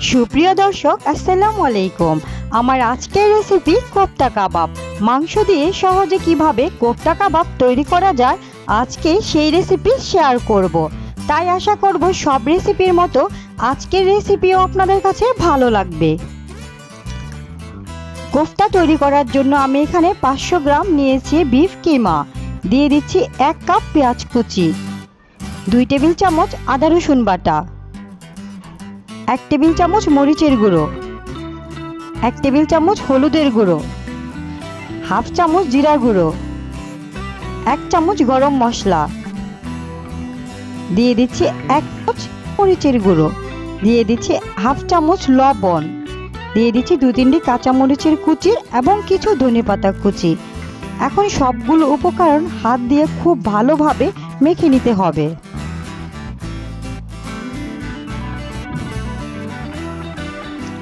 সুপ্রিয় দর্শক, আসসালামু আলাইকুম। আমার আজকের রেসিপি কোফতা কাবাব। মাংস দিয়ে সহজে কিভাবে কোফতা কাবাব তৈরি করা যায় আজকে সেই রেসিপি শেয়ার করব। তাই আশা করব সব রেসিপির মতো আজকের রেসিপিও আপনাদের কাছে ভালো লাগবে। কোফতা তৈরি করার জন্য আমি এখানে 500 গ্রাম নিয়েছি বিফ কিমা। দিয়ে দিচ্ছি 1 কাপ পেঁয়াজ কুচি, 2 টেবিল চামচ আদা রসুন বাটা, 1 টেবিল চামচ মরিচের গুঁড়ো, 1 টেবিল চামচ হলুদের গুঁড়ো, হাফ চামচ জিরা গুঁড়ো, 1 চামচ গরম মশলা, দিয়ে দিচ্ছি 1 চামচ মরিচের গুঁড়ো, দিয়ে দিচ্ছি হাফ চামচ লবণ, দিয়ে দিচ্ছি 2-3টি কাঁচা মরিচের কুচি এবং কিছু ধনেপাতা কুচি। এখন সবগুলো উপকরণ হাত দিয়ে খুব ভালোভাবে মেখে নিতে হবে।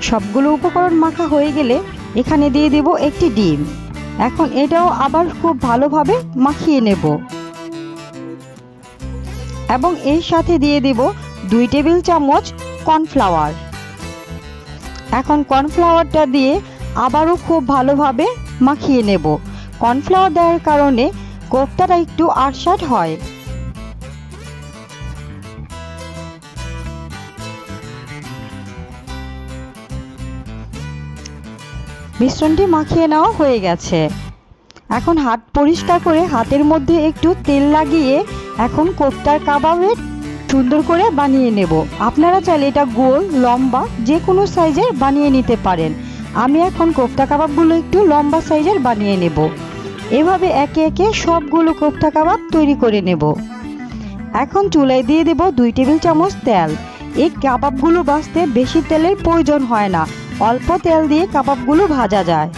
সবগুলো উপকরণ মাখা হয়ে গেলে এখানে দিয়ে দেব একটি ডিম। এখন এটাও আবার খুব ভালোভাবে মাখিয়ে নেব এবং এর সাথে দিয়ে দেব 2 টেবিল চামচ কর্নফ্লাওয়ার। এখন কর্নফ্লাওয়ারটা দিয়ে আবারও খুব ভালোভাবে মাখিয়ে নেব। কর্নফ্লাওয়ার দেওয়ার কারণে কোফতাটা একটু আঁটসাঁট হয়। মিশ্রণটি মাখিয়ে নেওয়া হয়ে গেছে। এখন হাত পরিষ্কার করে হাতের মধ্যে একটু তেল লাগিয়ে এখন কোফতার কাবাবের সুন্দর করে বানিয়ে নেব। আপনারা চাইলে এটা গোল লম্বা যে কোনো সাইজের বানিয়ে নিতে পারেন। আমি এখন কোফতা কাবাবগুলো একটু লম্বা সাইজের বানিয়ে নেব। এভাবে একে একে সবগুলো কোফতা কাবাব তৈরি করে নেব। এখন চুলায় দিয়ে দেব 2 টেবিল চামচ তেল। এই কাবাবগুলো ভাজতে বেশি তেলের প্রয়োজন হয় না, অল্প তেল দিয়ে কাবাবগুলো ভাজা যায়।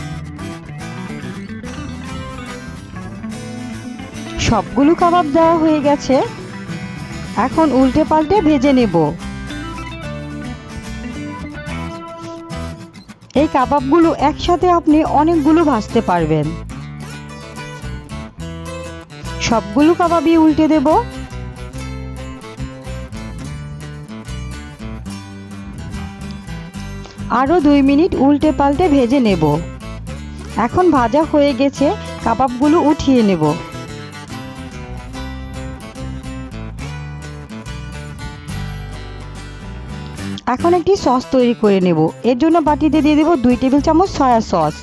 সবগুলো কাবাব দেওয়া হয়ে গেছে। এখন উল্টে পাল্টে ভেজে নেব। এই কাবাবগুলো একসাথে আপনি অনেকগুলো ভাজতে পারবেন। সবগুলো কাবাবই উল্টে দেব। আরও 2 মিনিট উল্টে পাল্টে ভেজে নেব। এখন ভাজা হয়ে গেছে, কাবাবগুলো উঠিয়ে নেব। এখন একটি সস তৈরি করে নেব। এর জন্য বাটিতে দিয়ে দেব 2 টেবিল চামচ সয়া সস,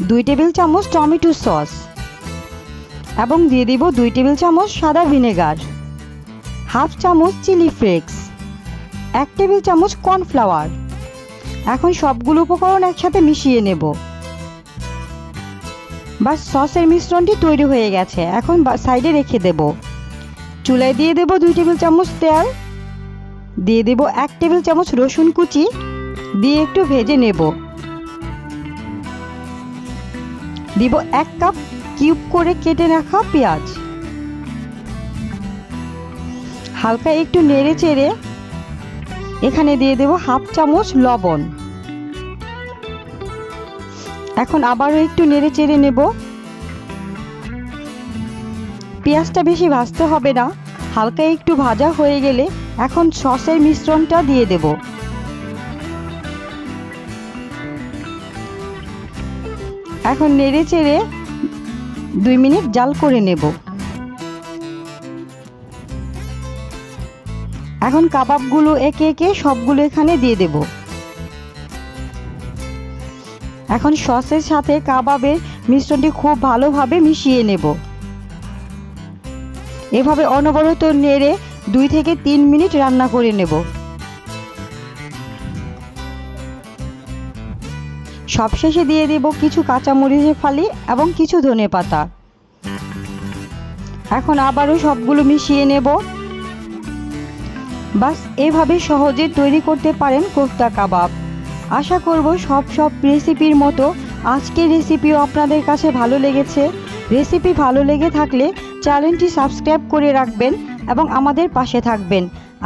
2 টেবিল চামচ টমেটো সস এবং দিয়ে দেব 2 টেবিল চামচ সাদা ভিনেগার, হাফ চামচ চিলি ফ্লেক্স, 1 টেবিল চামচ কর্নফ্লাওয়ার। এখন সবগুলো উপকরণ একসাথে মিশিয়ে নেব। বাস, সসের মিশ্রণটি তৈরি হয়ে গেছে। এখন সাইডে রেখে দেব। চুলায় দিয়ে দেব 2 টেবিল চামচ তেল, দিয়ে দেব 1 টেবিল চামচ রসুন কুচি, দিয়ে একটু ভেজে নেব। দিব 1 কাপ কিউব করে কেটে রাখা পেঁয়াজ। হালকা একটু নেড়ে চেড়ে এখানে দিয়ে দেব হাফ চামচ লবণ। এখন আবারও একটু নেড়ে চেড়ে নেব। পেঁয়াজটা বেশি ভাজতে হবে না, হালকা একটু ভাজা হয়ে গেলে এখন সসের মিশ্রণটা দিয়ে দেব। এখন নেড়ে চেড়ে 2 মিনিট জাল করে নেব। এখন কাবাবগুলো একে একে সবগুলো এখানে দিয়ে দেব। এখন সসের সাথে কাবাবের মিশ্রণটি খুব ভালোভাবে মিশিয়ে নেব। এভাবে অনবরত নেড়ে 2 থেকে 3 মিনিট রান্না করে নেব। সবশেষে দিয়ে দেব কিছু কাঁচামরিচের ফালি এবং কিছু ধনেপাতা। এখন আবারও সবগুলো মিশিয়ে নেব। বাস, এভাবে সহজে তৈরি করতে পারেন কোফতা কাবাব। আশা করব সব রেসিপির মতো আজকের রেসিপিও আপনাদের কাছে ভালো লেগেছে। রেসিপি ভালো লেগে থাকলে চ্যানেলটি সাবস্ক্রাইব করে রাখবেন এবং আমাদের পাশে থাকবেন।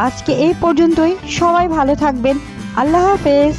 আজকে এই পর্যন্তই। সবাই ভালো থাকবেন। আল্লাহ হাফেজ।